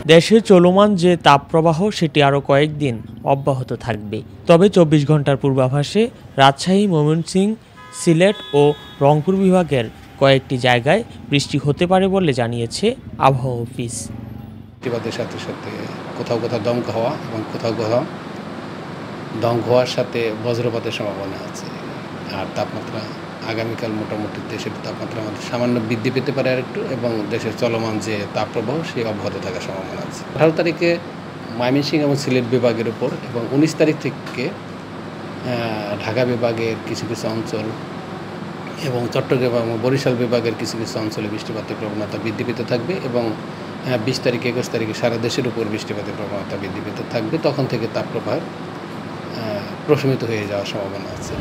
দেশে চলমান যে তাপপ্রবাহ সেটি আরও কয়েকদিন অব্যাহত থাকবে। তবে ২৪ ঘন্টার পূর্বাভাসে রাজশাহী, ময়মনসিংহ, সিলেট ও রংপুর বিভাগের কয়েকটি জায়গায় বৃষ্টি হতে পারে বলে জানিয়েছে আবহাওয়া অফিস। বৃষ্টিপাতের সাথে সাথে কোথাও কোথাও দমকা হওয়া এবং কোথাও কোথাও দমকা হওয়ার সাথে বজ্রপাতের সম্ভাবনা আছে। আর তাপমাত্রা আগামীকাল মোটামুটি দেশের তাপমাত্রা আমাদের সামান্য বৃদ্ধি পেতে পারে আরেকটু, এবং দেশের চলমান যে তাপপ্রবাহ সেই অব্যাহত থাকার সম্ভাবনা আছে। 18 তারিখে ময়মনসিংহ এবং সিলেট বিভাগের উপর এবং 19 তারিখ থেকে ঢাকা বিভাগের কিছু কিছু অঞ্চল এবং চট্টগ্রাম এবং বরিশাল বিভাগের কিছু কিছু অঞ্চলে বৃষ্টিপাতের প্রবণতা বৃদ্ধি পেতে থাকবে, এবং 20 তারিখ 21 তারিখে সারা দেশের উপর বৃষ্টিপাতের প্রবণতা বৃদ্ধি পেতে থাকবে। তখন থেকে তাপপ্রবাহ প্রশমিত হয়ে যাওয়ার সম্ভাবনা আছে।